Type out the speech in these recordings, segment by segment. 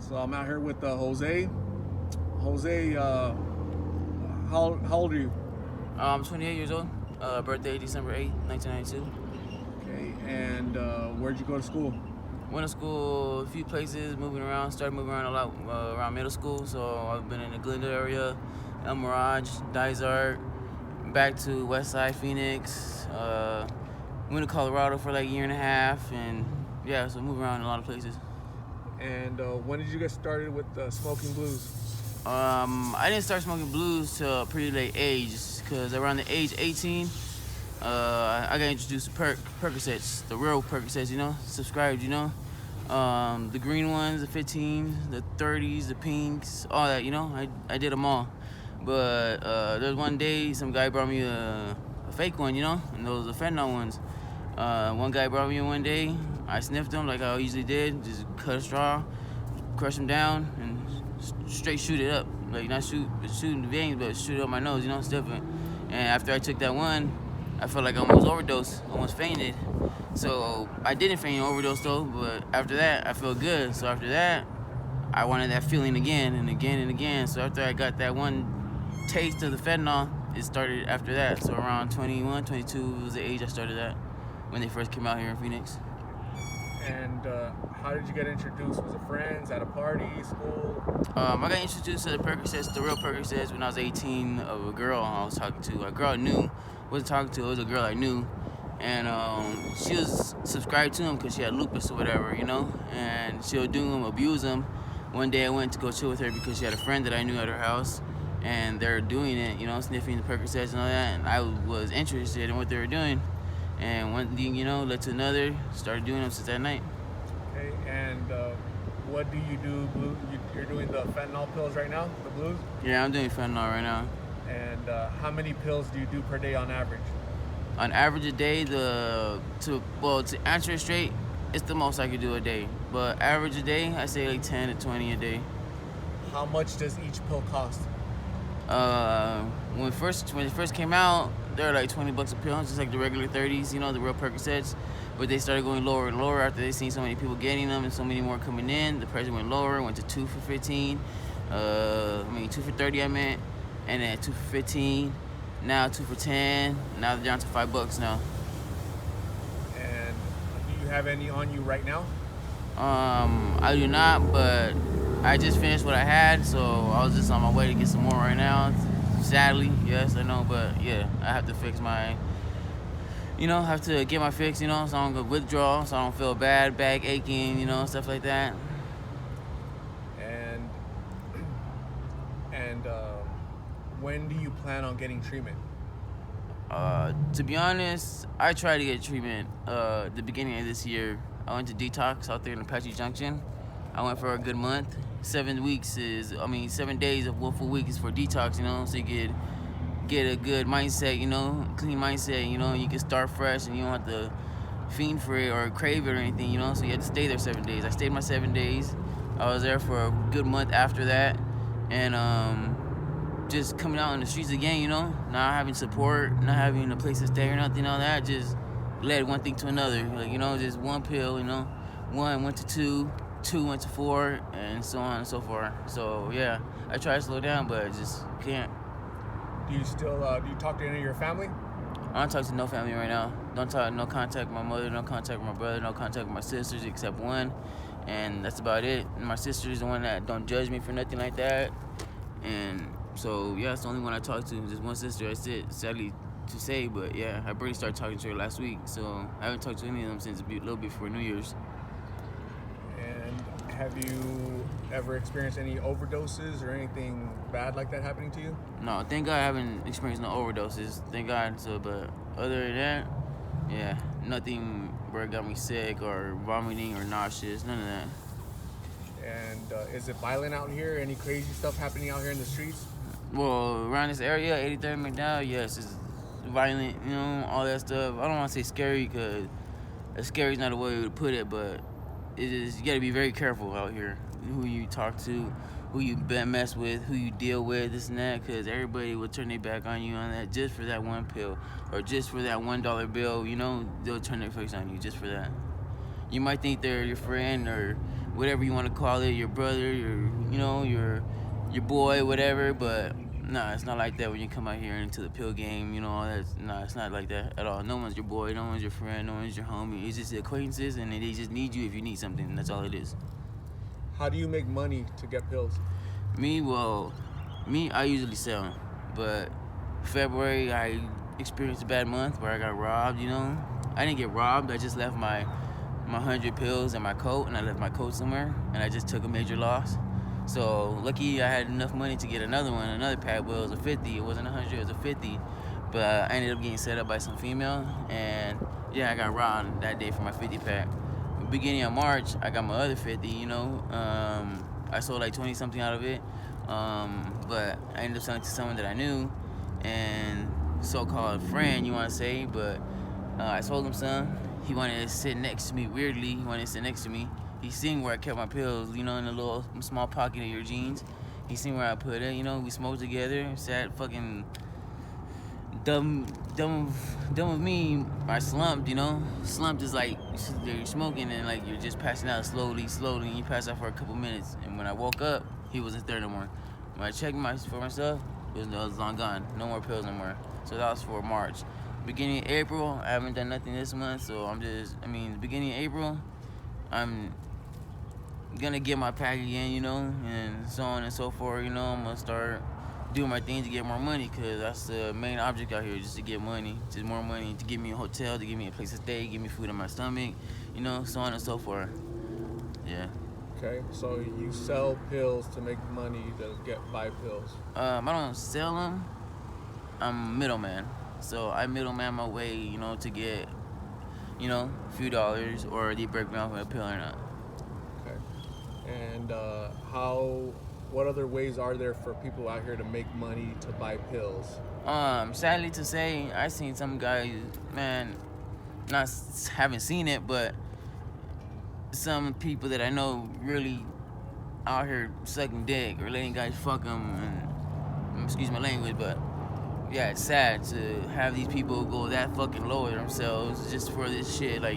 So I'm out here with Jose. Jose, how old are you? I'm 28 years old. Birthday December 8th, 1992. Okay, and where'd you go to school? Went to school a few places, moving around. Started moving around a lot around middle school. So I've been in the Glendale area, El Mirage, Dysart, back to Westside, Phoenix. Went to Colorado for like a year and a half, and yeah, so moving around in a lot of places. And when did you get started with smoking blues? I didn't start smoking blues till a pretty late age, because around the age 18, I got introduced to Percocets, the real Percocets, subscribed, the green ones, the 15s, the 30s, the pinks, all that, I did them all. But there was one day some guy brought me a fake one, and those are the fentanyl ones. One guy brought me one day, I sniffed them like I usually did, just cut a straw, crush them down, and straight shoot it up. Like, not shooting the veins, but shoot it up my nose, sniffing. And after I took that one, I felt like I almost overdosed, almost fainted. So I didn't faint and overdose though, but after that, I felt good. So after that, I wanted that feeling again and again and again. So after I got that one taste of the fentanyl, it started after that. So around 21, 22 was the age I started that, when they first came out here in Phoenix. And how did you get introduced? Was it friends, at a party, school? I got introduced to the Percocets, the real Percocets, when I was 18, of a girl I was talking to. A girl I knew, wasn't talking to, it was a girl I knew. And she was subscribed to him because she had lupus or whatever, and she would do him, abuse him. One day I went to go chill with her because she had a friend that I knew at her house, and they're doing it, sniffing the Percocets and all that, and I was interested in what they were doing. And one thing, led to another, started doing them since that night. Okay, and what do you do, blue? You're doing the fentanyl pills right now, the blues? Yeah, I'm doing fentanyl right now. And how many pills do you do per day on average? On average a day, to answer it straight, it's the most I could do a day. But average a day, I say like 10 to 20 a day. How much does each pill cost? When it first came out, they were like $20 a pill, just like the regular 30s, the real Percocets. But they started going lower and lower after they seen so many people getting them and so many more coming in. The price went lower, went to 2 for 15. 2 for 30 I meant, and then 2 for 15. Now 2 for 10. Now they're down to $5 now. And do you have any on you right now? I do not, but I just finished what I had, so I was just on my way to get some more right now. Sadly, yes, I know, but yeah, I have to fix my, have to get my fix, so I don't go withdraw, so I don't feel bad, back aching, stuff like that. And when do you plan on getting treatment? To be honest, I tried to get treatment the beginning of this year. I went to detox out there in Apache Junction. I went for a good month. 7 days of one full week is for detox, so you could get a good mindset, clean mindset, you can start fresh and you don't have to fiend for it or crave it or anything, so you have to stay there 7 days. I stayed my 7 days. I was there for a good month after that, and just coming out in the streets again, not having support, not having a place to stay or nothing, all that, just led one thing to another. Like, just one pill, one went to two went to 4, and so on and so forth. So yeah, I try to slow down, but I just can't. Do you talk to any of your family? I don't talk to no family right now. No contact with my mother, no contact with my brother, no contact with my sisters except one, and that's about it. And my sister is the one that don't judge me for nothing like that, and so yeah, it's the only one I talk to. Just one sister. That's it. Sadly to say, but yeah, I barely started talking to her last week, so I haven't talked to any of them since a little before New Year's. And have you ever experienced any overdoses or anything bad like that happening to you? No, thank God I haven't experienced no overdoses. Thank God. So, but other than that, yeah, nothing where it got me sick or vomiting or nauseous. None of that. And is it violent out here? Any crazy stuff happening out here in the streets? Well, around this area, 83rd McDowell, yes, it's violent, all that stuff. I don't want to say scary because scary is not a way to put it, but you got to be very careful out here. Who you talk to, who you mess with, who you deal with, this and that, because everybody will turn their back on you on that just for that one pill or just for that $1 bill. They'll turn their face on you just for that. You might think they're your friend or whatever you want to call it, your brother, your boy, whatever. But nah, it's not like that when you come out here into the pill game. It's not like that at all. No one's your boy, no one's your friend, no one's your homie. It's just acquaintances, and they just need you if you need something. And that's all it is. How do you make money to get pills? I usually sell them, but February I experienced a bad month where I got robbed. I didn't get robbed. I just left my 100 pills in my coat, and I left my coat somewhere, and I just took a major loss. So lucky I had enough money to get another pack. Well, it was a 50. It wasn't 100. It was a 50. But I ended up getting set up by some female, and yeah, I got robbed that day for my 50 pack. Beginning of March, I got my other 50. I sold like 20 something out of it, but I ended up selling to someone that I knew, and so-called friend, you want to say, but I sold him some. He wanted to sit next to me. Weirdly, he wanted to sit next to me. He seen where I kept my pills, in a little small pocket of your jeans. He seen where I put it. We smoked together. Sat fucking dumb of me. I slumped. Slumped is like you're smoking and like you're just passing out slowly, and you pass out for a couple minutes. And when I woke up, he wasn't there no more. When I checked for myself, it was long gone. No more pills no more. So that was for March. Beginning of April, I haven't done nothing this month, so beginning of April, I'm gonna get my pack again, and so on and so forth, I'm gonna start doing my thing to get more money, because that's the main object out here, just to get money, just more money, to give me a hotel, to give me a place to stay, give me food in my stomach, so on and so forth. Yeah. Okay, so you sell pills to make money to buy pills. I don't sell them. I'm a middleman. So I middleman my way, to get, a few dollars, or they break me off with a pill or not. Okay. And what other ways are there for people out here to make money to buy pills? Sadly to say, I seen some guys, man, haven't seen it, but some people that I know really out here sucking dick or letting guys fuck them, and excuse my language, but yeah, it's sad to have these people go that fucking low with themselves just for this shit. I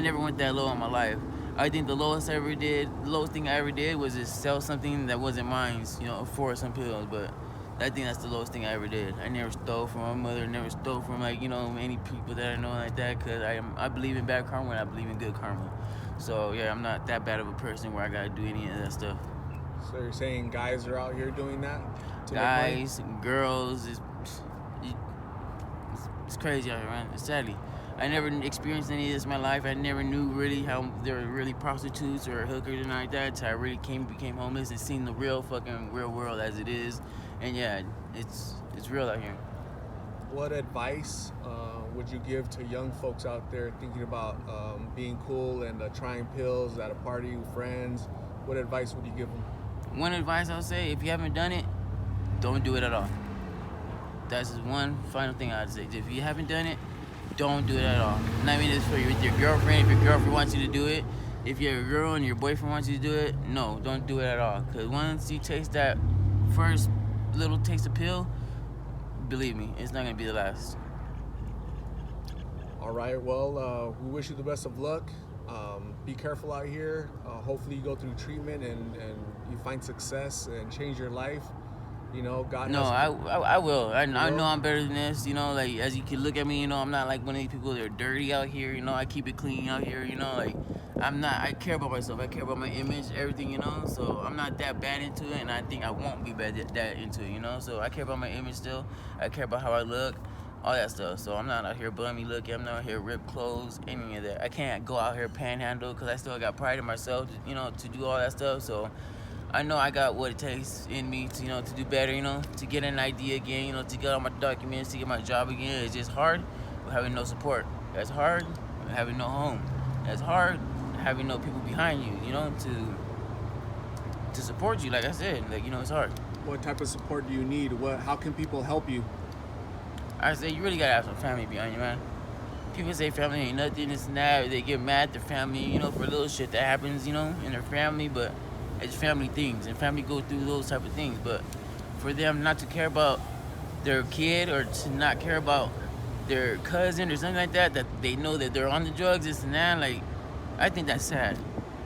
never went that low in my life. I think the lowest thing I ever did was just sell something that wasn't mine, for some pills. But I think that's the lowest thing I ever did. I never stole from my mother, never stole from any people that I know like that, because I believe in bad karma and I believe in good karma. So yeah, I'm not that bad of a person where I gotta do any of that stuff. So you're saying guys are out here doing that? Guys, girls, it's crazy out here, man. Sadly, I never experienced any of this in my life. I never knew really how there were really prostitutes or hookers and like that until I really became homeless and seen the real world as it is. And yeah, it's real out here. What advice would you give to young folks out there thinking about being cool and trying pills at a party with friends? What advice would you give them? One advice I would say, if you haven't done it, don't do it at all. That's just one final thing I'd say. If you haven't done it, don't do it at all. And I mean this for with your girlfriend. If your girlfriend wants you to do it, if you're a girl and your boyfriend wants you to do it, no, don't do it at all. Because once you taste that first little taste of pill, believe me, it's not going to be the last. All right, well, we wish you the best of luck. Be careful out here. Hopefully you go through treatment and you find success and change your life. God. No, I will. I know I'm better than this. Like as you can look at me, I'm not like one of these people that are dirty out here. I keep it clean out here. Like I'm not. I care about myself. I care about my image, everything. So I'm not that bad into it, and I think I won't be that into it. So I care about my image still. I care about how I look, all that stuff. So I'm not out here bummy looking. I'm not out here ripped clothes, any of that. I can't go out here panhandle because I still got pride in myself. To do all that stuff. So I know I got what it takes in me to, to do better, to get an idea again, to get all my documents, to get my job again. It's just hard with having no support. It's hard with having no home. It's hard having no people behind you, to support you. Like I said, it's hard. What type of support do you need? How can people help you? I say you really gotta have some family behind you, man. People say family ain't nothing, this and that. They get mad at their family, for little shit that happens, in their family, but it's family things, and family go through those type of things. But for them not to care about their kid or to not care about their cousin or something like that, that they know that they're on the drugs, this and that, I think that's sad.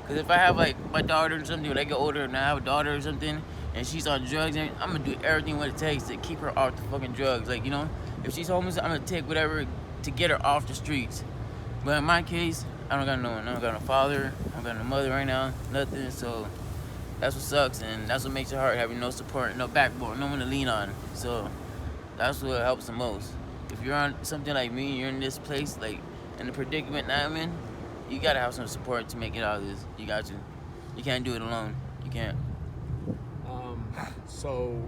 Because if I have like my daughter or something, when I get older and I have a daughter or something, and she's on drugs, I'm gonna do everything what it takes to keep her off the fucking drugs. Like, you know, if she's homeless, I'm gonna take whatever to get her off the streets. But in my case, I don't got no one. I don't got no father. I don't got no mother right now. Nothing. So that's what sucks, and that's what makes it hard, having no support, no backbone, no one to lean on. So that's what helps the most. If you're on something like me, you're in this place, like in the predicament that I'm in, you gotta have some support to make it out of this. You got to. You can't do it alone. You can't. So,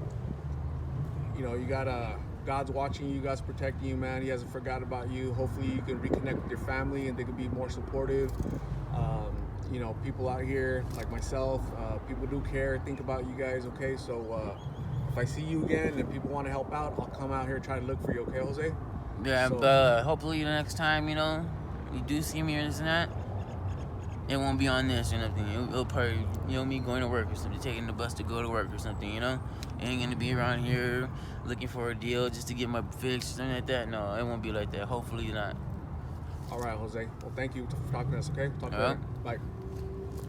you know, you gotta. God's watching you. God's protecting you, man. He hasn't forgot about you. Hopefully, you can reconnect with your family, and they can be more supportive. You know, people out here like myself, people do care, think about you guys. Okay, so if I see you again and people want to help out, I'll come out here and try to look for you. Okay, Jose? Yeah, So, but hopefully the next time, you know, you do see me or this and that, it won't be on this or nothing. It'll probably, you know, me going to work or something, taking the bus to go to work or something, you know? It ain't gonna be around here looking for a deal just to get my fix or something like that. No, it won't be like that. Hopefully not. all right, Jose. Well, thank you for talking to us. Okay, talk to you later. Bye.